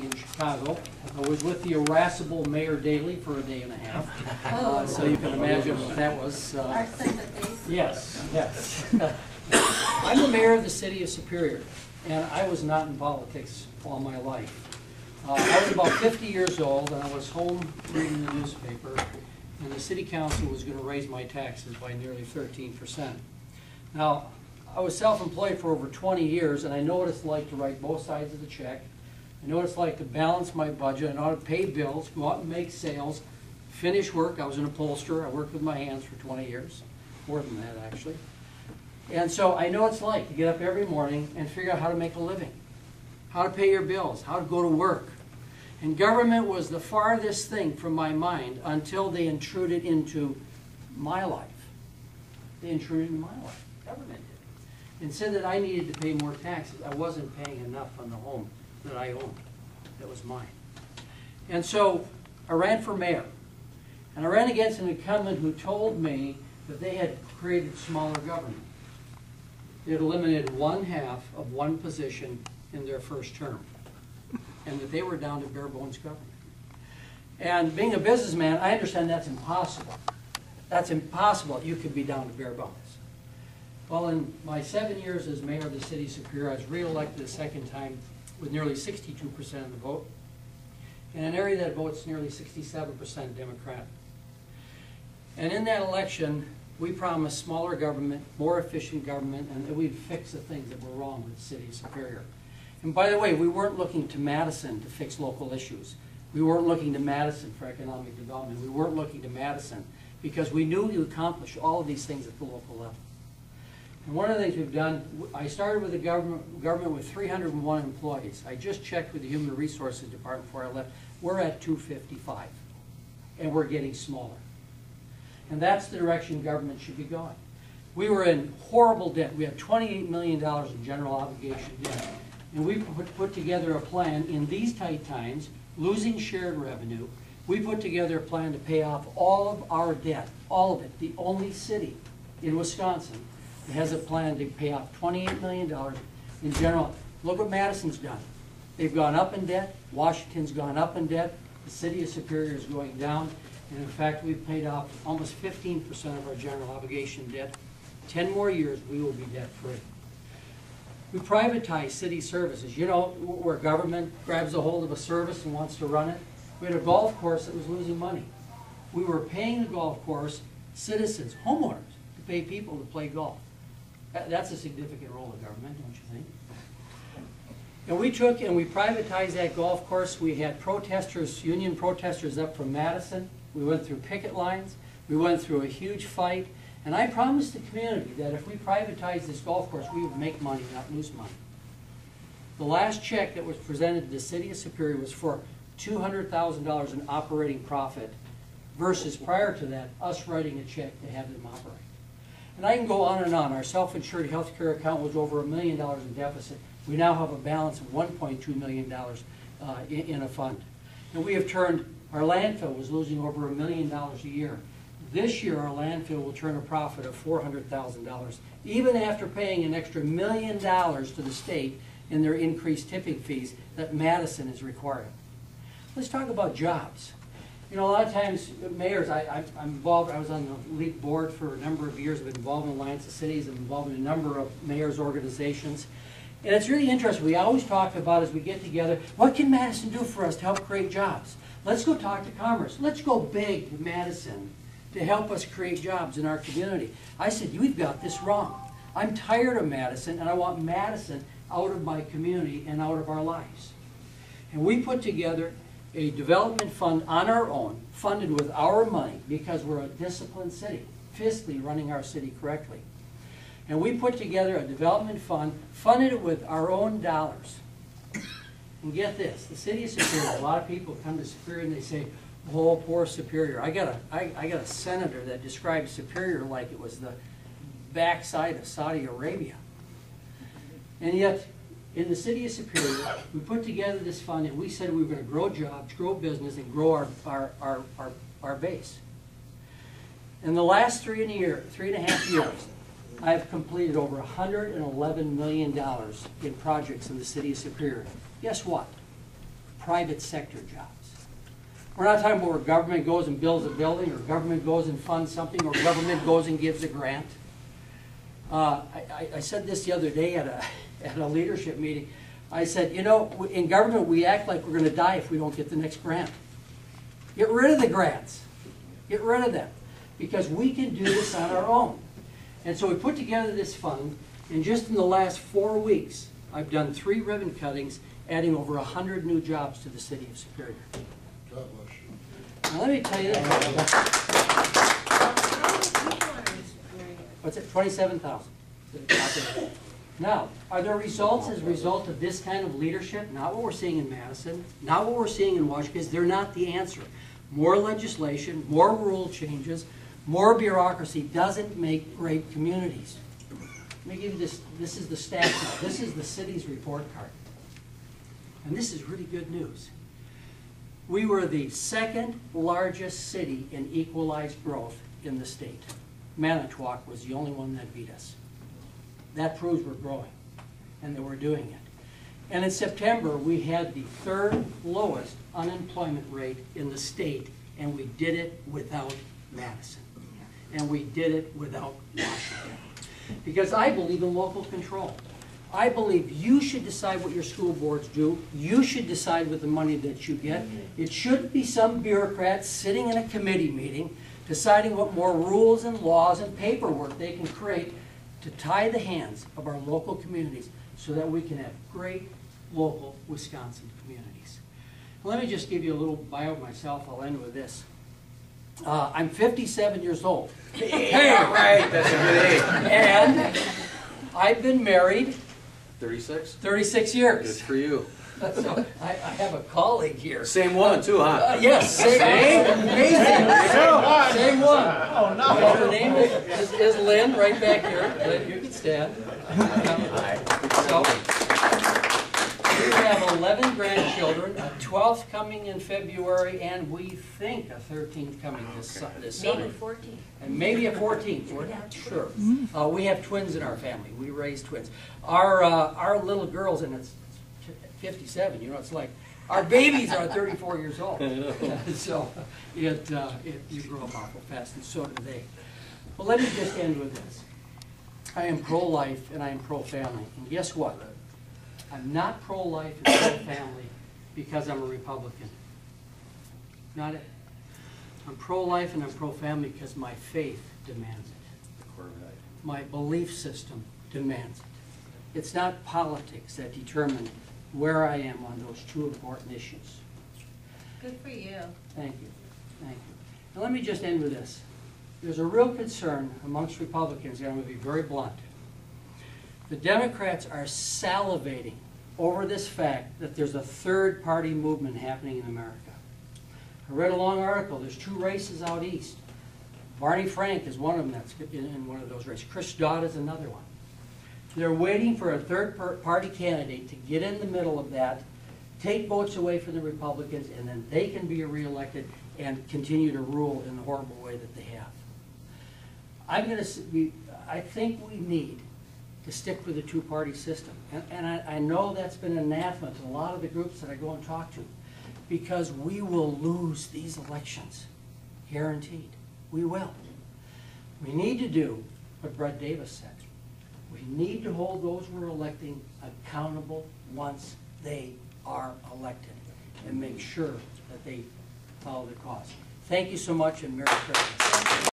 in Chicago. I was with the irascible Mayor Daley for a day and a half, so you can imagine what that was. Our sympathies. Yes, yes. I'm the mayor of the city of Superior, and I was not in politics all my life. I was about 50 years old, and I was home reading the newspaper, and the city council was going to raise my taxes by nearly 13%. Now, I was self-employed for over 20 years, and I know what it's like to write both sides of the check. I know what it's like to balance my budget. I know how to pay bills, go out and make sales, finish work. I was an upholsterer. I worked with my hands for 20 years, more than that actually. And so I know what it's like to get up every morning and figure out how to make a living, how to pay your bills, how to go to work. And government was the farthest thing from my mind until they intruded into my life. They intruded into my life. Government did. And said that I needed to pay more taxes. I wasn't paying enough on the home that I owned. That was mine. And so I ran for mayor. And I ran against an incumbent who told me that they had created smaller government. They had eliminated 1/2 of one position in their first term. And that they were down to bare bones government. And being a businessman, I understand that's impossible. That's impossible. You could be down to bare bones. Well, in my 7 years as mayor of the city of Superior, I was reelected a second time with nearly 62% of the vote. In an area that votes nearly 67% Democrat. And in that election, we promised smaller government, more efficient government, and that we'd fix the things that were wrong with the city of Superior. And by the way, we weren't looking to Madison to fix local issues. We weren't looking to Madison for economic development. We weren't looking to Madison because we knew we would accomplish all of these things at the local level. And one of the things we've done, I started with a government with 301 employees. I just checked with the Human Resources Department before I left. We're at 255, and we're getting smaller. And that's the direction government should be going. We were in horrible debt. We had $28 million in general obligation debt. And we put together a plan in these tight times, losing shared revenue. We put together a plan to pay off all of our debt, all of it. The only city in Wisconsin that has a plan to pay off $28 million in general. Look what Madison's done. They've gone up in debt. Washington's gone up in debt. The city of Superior is going down. And in fact, we've paid off almost 15% of our general obligation debt. 10 more years, we will be debt-free. We privatize city services. You know, where government grabs a hold of a service and wants to run it. We had a golf course that was losing money. We were paying the golf course citizens, homeowners, to pay people to play golf. That's a significant role of government, don't you think? And we took and we privatized that golf course. We had protesters, union protesters up from Madison. We went through picket lines. We went through a huge fight. And I promised the community that if we privatized this golf course, we would make money, not lose money. The last check that was presented to the city of Superior was for $200,000 in operating profit versus prior to that, us writing a check to have them operate. And I can go on and on. Our self-insured health care account was over $1 million in deficit. We now have a balance of $1.2 million in a fund. And we have turned, our landfill was losing over $1 million a year. This year, our landfill will turn a profit of $400,000, even after paying an extra $1 million to the state in their increased tipping fees that Madison is requiring. Let's talk about jobs. You know, a lot of times, mayors, I'm involved, I was on the LEAP board for a number of years. I've been involved in Alliance of Cities. I'm involved in a number of mayors' organizations. And it's really interesting. We always talk about, as we get together, what can Madison do for us to help create jobs? Let's go talk to Commerce. Let's go big to Madison to help us create jobs in our community. I said, you've got this wrong. I'm tired of Madison, and I want Madison out of my community and out of our lives. And we put together a development fund on our own, funded with our money, because we're a disciplined city, fiscally running our city correctly. And we put together a development fund, funded it with our own dollars. And get this, the city of Superior, a lot of people come to Superior and they say, oh, poor Superior. I got a senator that described Superior like it was the backside of Saudi Arabia. And yet, in the city of Superior, we put together this fund and we said we were going to grow jobs, grow business, and grow our base. In the last 3.5 years, I've completed over $111 million in projects in the city of Superior. Guess what? private sector jobs. We're not talking about where government goes and builds a building, or government goes and funds something, or government goes and gives a grant. I said this the other day at a leadership meeting. I said, you know, in government we act like we're going to die if we don't get the next grant. Get rid of the grants. Get rid of them. Because we can do this on our own. And so we put together this fund, and just in the last 4 weeks, I've done 3 ribbon cuttings, adding over 100 new jobs to the city of Superior. God bless you. Now let me tell you this. What's it? 27,000. Now, are there results as a result of this kind of leadership? Not what we're seeing in Madison, not what we're seeing in Washington, because they're not the answer. More legislation, more rule changes, more bureaucracy doesn't make great communities. Let me give you this. This is the stats now. This is the city's report card. And this is really good news. We were the 2nd largest city in equalized growth in the state. Manitowoc was the only one that beat us. That proves we're growing and that we're doing it. And in September, we had the 3rd lowest unemployment rate in the state, and we did it without Madison. And we did it without Washington. Because I believe in local control. I believe you should decide what your school boards do. You should decide with the money that you get. It shouldn't be some bureaucrat sitting in a committee meeting deciding what more rules and laws and paperwork they can create to tie the hands of our local communities so that we can have great local Wisconsin communities. Let me just give you a little bio of myself. I'll end with this. I'm 57 years old. Hey, right, that's a good age. And I've been married 36? 36 years. Good for you. So I have a colleague here. Same woman too, huh? Yes, same. Amazing. Same one. Oh, no. Her name is Lynn, right back here. Lynn, you can stand. So, we have 11 grandchildren, a 12th coming in February, and we think a 13th coming this summer. Maybe 14. And maybe a 14th, we're not sure. We have twins in our family. We raise twins. Our little girls, and it's 57, you know, it's like, our babies are 34 years old. So you grow up awful fast, and so do they. Well, let me just end with this. I am pro-life and I am pro-family. And guess what? I'm not pro-life and pro-family because I'm a Republican. Not it. I'm pro-life and I'm pro-family because my faith demands it. My belief system demands it. It's not politics that determine where I am on those 2 important issues. Good for you. Thank you. Thank you. Now let me just end with this. There's a real concern amongst Republicans, and I'm going to be very blunt. The Democrats are salivating over this fact that there's a 3rd party movement happening in America. I read a long article. There's 2 races out east. Barney Frank is one of them that's in one of those races. Chris Dodd is another one. They're waiting for a 3rd party candidate to get in the middle of that, take votes away from the Republicans, and then they can be reelected and continue to rule in the horrible way that they have. I think we need to stick with the 2-party system. And I know that's been anathema to a lot of the groups that I go and talk to, because we will lose these elections. Guaranteed. We will. We need to do what Brett Davis said. We need to hold those we're electing accountable once they are elected and make sure that they follow the cause. Thank you so much, and Merry Christmas.